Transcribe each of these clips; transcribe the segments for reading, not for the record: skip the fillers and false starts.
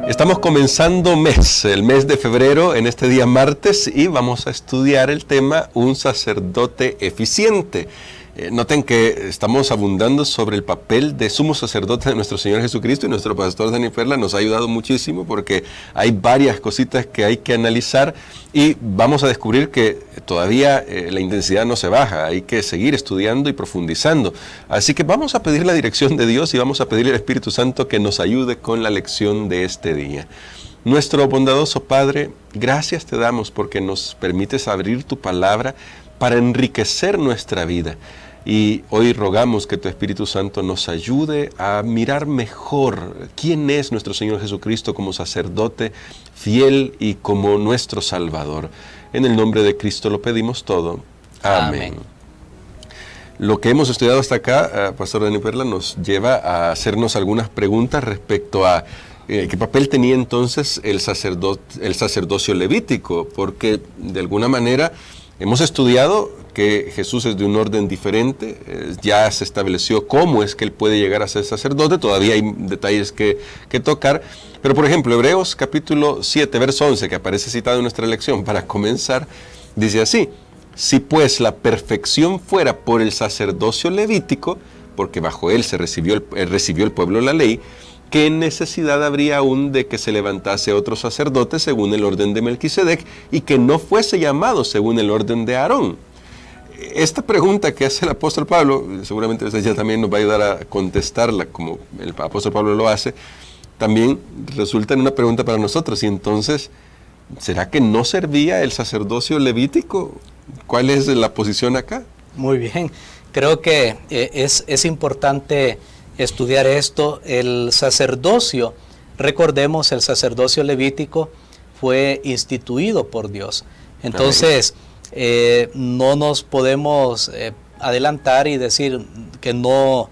Estamos comenzando el mes de febrero, en este día martes, y vamos a estudiar el tema Un sacerdote eficiente. Noten que estamos abundando sobre el papel de sumo sacerdote de nuestro Señor Jesucristo, y nuestro pastor Dani Perla nos ha ayudado muchísimo porque hay varias cositas que hay que analizar y vamos a descubrir que todavía la intensidad no se baja, hay que seguir estudiando y profundizando. Así que vamos a pedir la dirección de Dios y vamos a pedirle al Espíritu Santo que nos ayude con la lección de este día. Nuestro bondadoso Padre, gracias te damos porque nos permites abrir tu palabra para enriquecer nuestra vida. Y hoy rogamos que tu Espíritu Santo nos ayude a mirar mejor quién es nuestro Señor Jesucristo como sacerdote fiel y como nuestro Salvador. En el nombre de Cristo lo pedimos todo. Amén. Lo que hemos estudiado hasta acá, Pastor Dani Perla, nos lleva a hacernos algunas preguntas respecto a ¿qué papel tenía entonces el sacerdocio levítico? Porque de alguna manera hemos estudiado que Jesús es de un orden diferente, ya se estableció cómo es que él puede llegar a ser sacerdote, todavía hay detalles que tocar, pero por ejemplo, Hebreos capítulo 7, verso 11, que aparece citado en nuestra lección, para comenzar, dice así: si pues la perfección fuera por el sacerdocio levítico, porque bajo él recibió el pueblo la ley, ¿qué necesidad habría aún de que se levantase otro sacerdote según el orden de Melquisedec y que no fuese llamado según el orden de Aarón? Esta pregunta que hace el apóstol Pablo, seguramente ella también nos va a ayudar a contestarla como el apóstol Pablo lo hace, también resulta en una pregunta para nosotros. Y entonces, ¿será que no servía el sacerdocio levítico? ¿Cuál es la posición acá? Muy bien, creo que es importante estudiar esto. El sacerdocio, recordemos, el sacerdocio levítico fue instituido por Dios. Entonces, no nos podemos adelantar y decir que no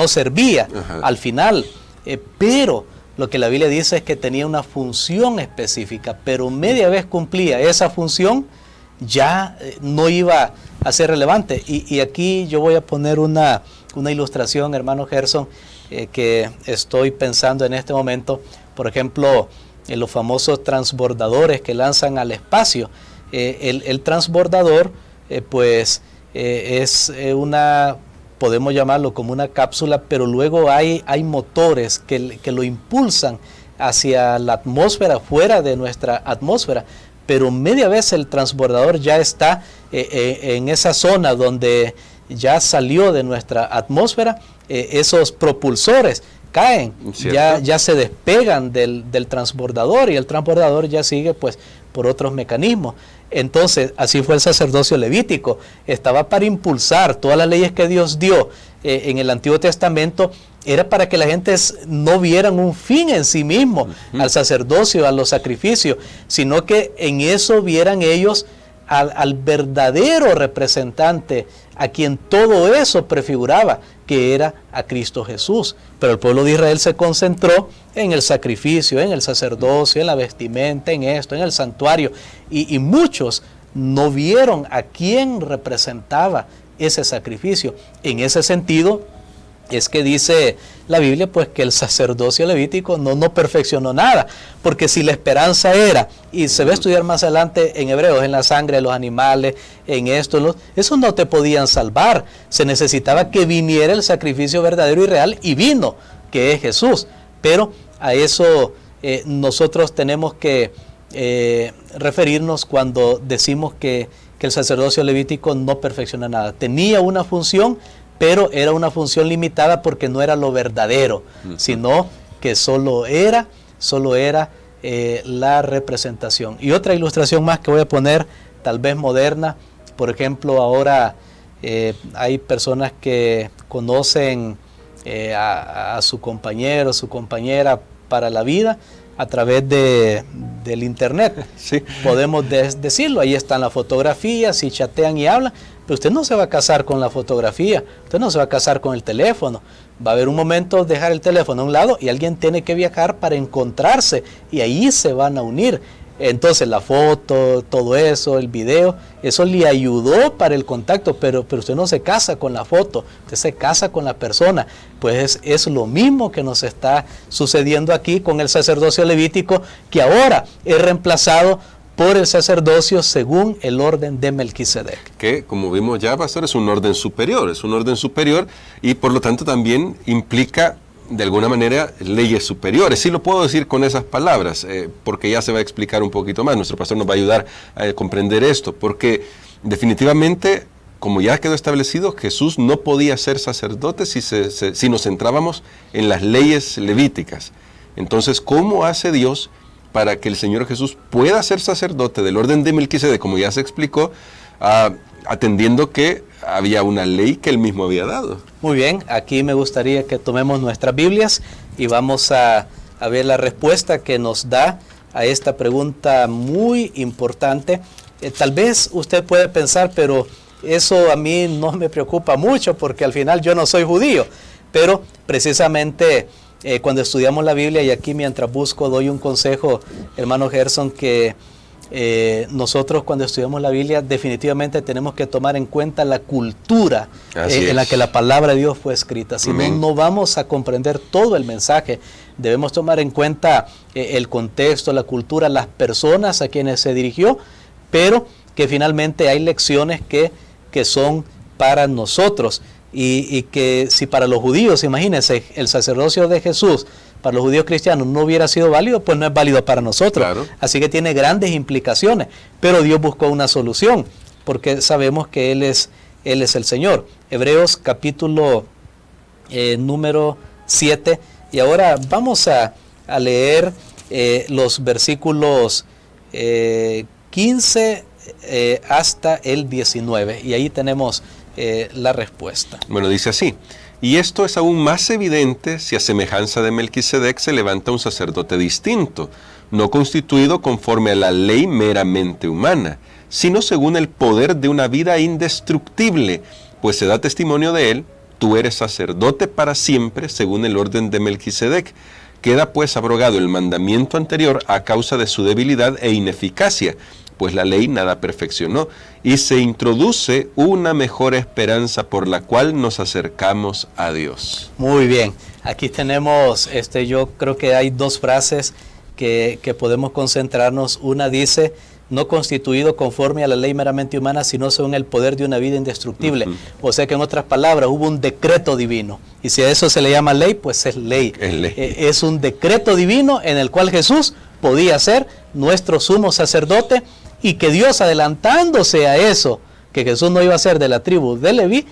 servía al final, pero lo que la Biblia dice es que tenía una función específica, pero media vez cumplía esa función, ya no iba a ser relevante. Y aquí yo voy a poner una ilustración, hermano Gerson, que estoy pensando en este momento. Por ejemplo, en los famosos transbordadores que lanzan al espacio. El transbordador, es podemos llamarlo como una cápsula, pero luego hay motores que lo impulsan hacia la atmósfera, fuera de nuestra atmósfera. Pero media vez el transbordador ya está en esa zona donde ya salió de nuestra atmósfera, esos propulsores caen, ya se despegan del transbordador, y el transbordador ya sigue pues por otros mecanismos. Entonces, así fue el sacerdocio levítico, estaba para impulsar todas las leyes que Dios dio en el Antiguo Testamento, era para que la gente no vieran un fin en sí mismo al sacerdocio, a los sacrificios, sino que en eso vieran ellos al verdadero representante, a quien todo eso prefiguraba, que era a Cristo Jesús. Pero el pueblo de Israel se concentró en el sacrificio, en el sacerdocio, en la vestimenta, en esto, en el santuario, y muchos no vieron a quién representaba ese sacrificio. En ese sentido es que dice la Biblia pues que el sacerdocio levítico no perfeccionó nada, porque si la esperanza era, y se va a estudiar más adelante en Hebreos, en la sangre de los animales, en esto, eso no te podían salvar. Se necesitaba que viniera el sacrificio verdadero y real, y vino, que es Jesús. Pero a eso nosotros tenemos que referirnos cuando decimos que el sacerdocio levítico no perfecciona nada. Tenía una función, pero era una función limitada porque no era lo verdadero, sino que solo era la representación. Y otra ilustración más que voy a poner, tal vez moderna. Por ejemplo, ahora hay personas que conocen a su compañero, su compañera para la vida a través del internet. Sí. Podemos decirlo, ahí están las fotografías y chatean y hablan, pero usted no se va a casar con la fotografía, usted no se va a casar con el teléfono. Va a haber un momento dejar el teléfono a un lado y alguien tiene que viajar para encontrarse, y ahí se van a unir. Entonces la foto, todo eso, el video, eso le ayudó para el contacto, pero usted no se casa con la foto, usted se casa con la persona. Pues es lo mismo que nos está sucediendo aquí con el sacerdocio levítico, que ahora es reemplazado por el sacerdocio según el orden de Melquisedec. Que, como vimos ya, pastor, es un orden superior y por lo tanto también implica de alguna manera leyes superiores. Sí lo puedo decir con esas palabras, porque ya se va a explicar un poquito más. Nuestro pastor nos va a ayudar a comprender esto, porque definitivamente, como ya quedó establecido, Jesús no podía ser sacerdote si nos centrábamos en las leyes levíticas. Entonces, ¿cómo hace Dios para que el Señor Jesús pueda ser sacerdote del orden de Melquisedec, como ya se explicó, atendiendo que había una ley que él mismo había dado? Muy bien, aquí me gustaría que tomemos nuestras Biblias y vamos a ver la respuesta que nos da a esta pregunta muy importante. Tal vez usted puede pensar, pero eso a mí no me preocupa mucho porque al final yo no soy judío, pero precisamente cuando estudiamos la Biblia, y aquí mientras busco doy un consejo, hermano Gerson, que nosotros cuando estudiamos la Biblia definitivamente tenemos que tomar en cuenta la cultura en la que la palabra de Dios fue escrita. Si no, no vamos a comprender todo el mensaje. Debemos tomar en cuenta el contexto, la cultura, las personas a quienes se dirigió, pero que finalmente hay lecciones que son para nosotros. Y que si para los judíos, imagínense, el sacerdocio de Jesús para los judíos cristianos no hubiera sido válido, pues no es válido para nosotros. Claro. Así que tiene grandes implicaciones. Pero Dios buscó una solución, porque sabemos que Él es el Señor. Hebreos capítulo número 7. Y ahora vamos a leer los versículos 15 hasta el 19. Y ahí tenemos la respuesta. Bueno, dice así: y esto es aún más evidente si a semejanza de Melquisedec se levanta un sacerdote distinto, no constituido conforme a la ley meramente humana, sino según el poder de una vida indestructible, pues se da testimonio de él: tú eres sacerdote para siempre según el orden de Melquisedec. Queda pues abrogado el mandamiento anterior a causa de su debilidad e ineficacia, pues la ley nada perfeccionó, y se introduce una mejor esperanza por la cual nos acercamos a Dios. Muy bien, aquí tenemos, yo creo que hay dos frases que podemos concentrarnos. Una dice: no constituido conforme a la ley meramente humana, sino según el poder de una vida indestructible. O sea que en otras palabras, hubo un decreto divino. Y si a eso se le llama ley, pues es ley. Es ley. Es un decreto divino en el cual Jesús podía ser nuestro sumo sacerdote, y que Dios, adelantándose a eso, que Jesús no iba a ser de la tribu de Leví,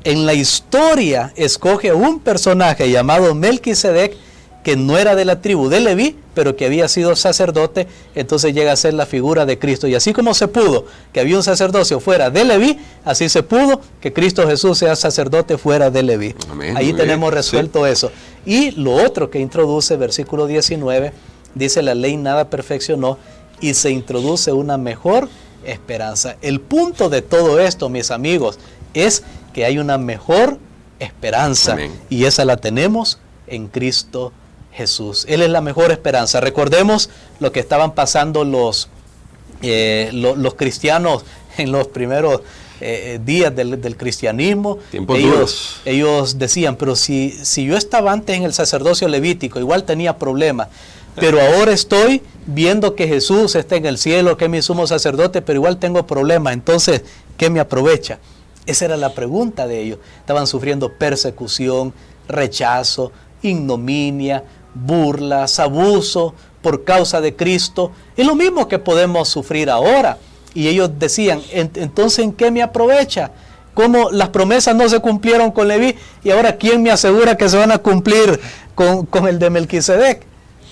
en la historia escoge un personaje llamado Melquisedec, que no era de la tribu de Leví, pero que había sido sacerdote. Entonces llega a ser la figura de Cristo. Y así como se pudo que había un sacerdocio fuera de Leví, así se pudo que Cristo Jesús sea sacerdote fuera de Leví. Amén. Ahí tenemos resuelto eso. Y lo otro que introduce, versículo 19, dice: la ley nada perfeccionó, y se introduce una mejor esperanza. El punto de todo esto, mis amigos, es que hay una mejor esperanza. Amén. Y esa la tenemos en Cristo Jesús. Él es la mejor esperanza. Recordemos lo que estaban pasando los cristianos en los primeros días del cristianismo. Ellos decían: pero si yo estaba antes en el sacerdocio levítico, igual tenía problemas, pero ahora estoy viendo que Jesús está en el cielo, que es mi sumo sacerdote, pero igual tengo problemas. Entonces, ¿qué me aprovecha? Esa era la pregunta de ellos. Estaban sufriendo persecución, rechazo, ignominia, burlas, abuso por causa de Cristo. Es lo mismo que podemos sufrir ahora. Y ellos decían: entonces, ¿en qué me aprovecha? ¿Cómo las promesas no se cumplieron con Leví? Y ahora, ¿quién me asegura que se van a cumplir con el de Melquisedec?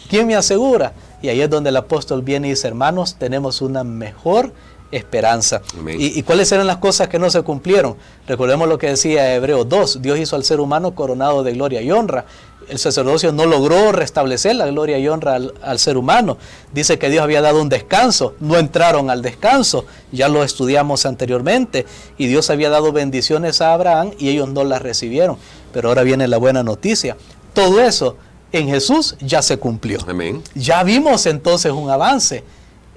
¿Quién me asegura? Y ahí es donde el apóstol viene y dice: hermanos, tenemos una mejor esperanza. ¿Y cuáles eran las cosas que no se cumplieron? Recordemos lo que decía Hebreos 2. Dios hizo al ser humano coronado de gloria y honra. El sacerdocio no logró restablecer la gloria y honra al ser humano. Dice que Dios había dado un descanso. No entraron al descanso. Ya lo estudiamos anteriormente. Y Dios había dado bendiciones a Abraham y ellos no las recibieron. Pero ahora viene la buena noticia. Todo eso en Jesús ya se cumplió. Amén. Ya vimos entonces un avance.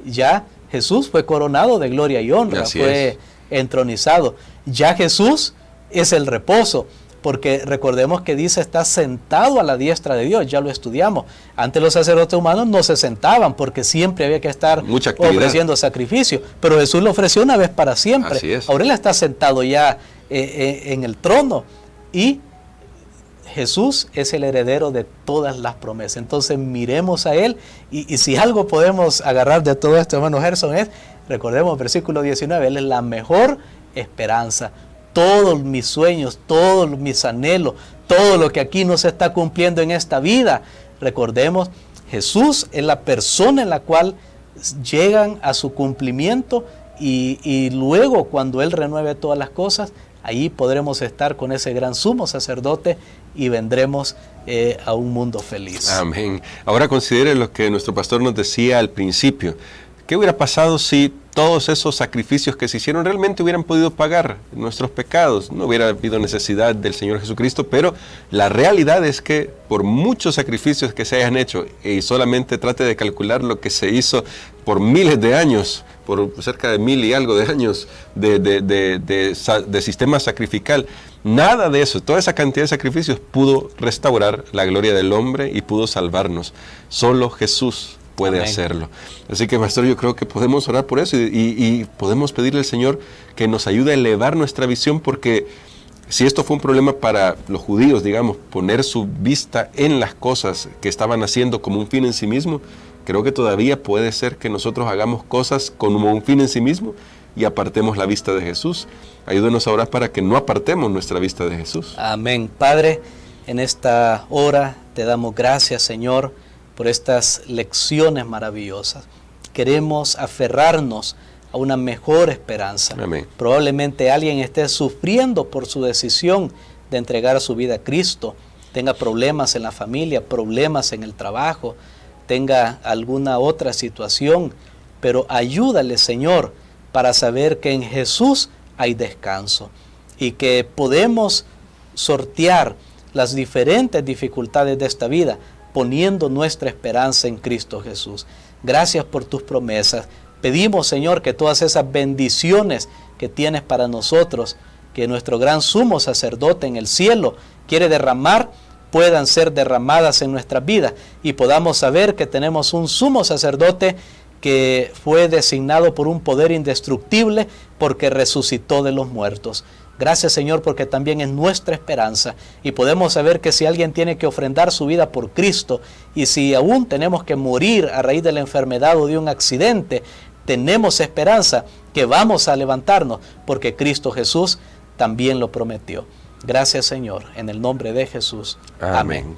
Ya Jesús fue coronado de gloria y honra, fue entronizado. Ya Jesús es el reposo, porque recordemos que dice está sentado a la diestra de Dios, ya lo estudiamos. Antes los sacerdotes humanos no se sentaban porque siempre había que estar ofreciendo sacrificio, pero Jesús lo ofreció una vez para siempre. Ahora Él está sentado ya en el trono y Jesús es el heredero de todas las promesas. Entonces miremos a Él y si algo podemos agarrar de todo esto, hermano Gerson, es, recordemos versículo 19, Él es la mejor esperanza. Todos mis sueños, todos mis anhelos, todo lo que aquí no se está cumpliendo en esta vida, recordemos, Jesús es la persona en la cual llegan a su cumplimiento y luego cuando Él renueve todas las cosas, ahí podremos estar con ese gran sumo sacerdote y vendremos a un mundo feliz. Amén. Ahora considere lo que nuestro pastor nos decía al principio. ¿Qué hubiera pasado si todos esos sacrificios que se hicieron realmente hubieran podido pagar nuestros pecados? No hubiera habido necesidad del Señor Jesucristo, pero la realidad es que por muchos sacrificios que se hayan hecho, y solamente trate de calcular lo que se hizo por miles de años, por cerca de 1000 y algo de años de sistema sacrificial, nada de eso, toda esa cantidad de sacrificios pudo restaurar la gloria del hombre y pudo salvarnos. Solo Jesús puede Amén. Hacerlo. Así que, pastor, yo creo que podemos orar por eso y podemos pedirle al Señor que nos ayude a elevar nuestra visión, porque si esto fue un problema para los judíos, digamos, poner su vista en las cosas que estaban haciendo como un fin en sí mismo, creo que todavía puede ser que nosotros hagamos cosas como un fin en sí mismo y apartemos la vista de Jesús. Ayúdenos a orar para que no apartemos nuestra vista de Jesús. Amén. Padre, en esta hora te damos gracias, Señor, por estas lecciones maravillosas. Queremos aferrarnos a una mejor esperanza. Amén. Probablemente alguien esté sufriendo por su decisión de entregar su vida a Cristo, tenga problemas en la familia, problemas en el trabajo, tenga alguna otra situación, pero ayúdale, Señor, para saber que en Jesús hay descanso y que podemos sortear las diferentes dificultades de esta vida poniendo nuestra esperanza en Cristo Jesús. Gracias por tus promesas. Pedimos, Señor, que todas esas bendiciones que tienes para nosotros, que nuestro gran sumo sacerdote en el cielo quiere derramar, puedan ser derramadas en nuestras vidas y podamos saber que tenemos un sumo sacerdote que fue designado por un poder indestructible porque resucitó de los muertos. Gracias, Señor, porque también es nuestra esperanza y podemos saber que si alguien tiene que ofrendar su vida por Cristo y si aún tenemos que morir a raíz de la enfermedad o de un accidente, tenemos esperanza que vamos a levantarnos porque Cristo Jesús también lo prometió. Gracias, Señor, en el nombre de Jesús. Amén.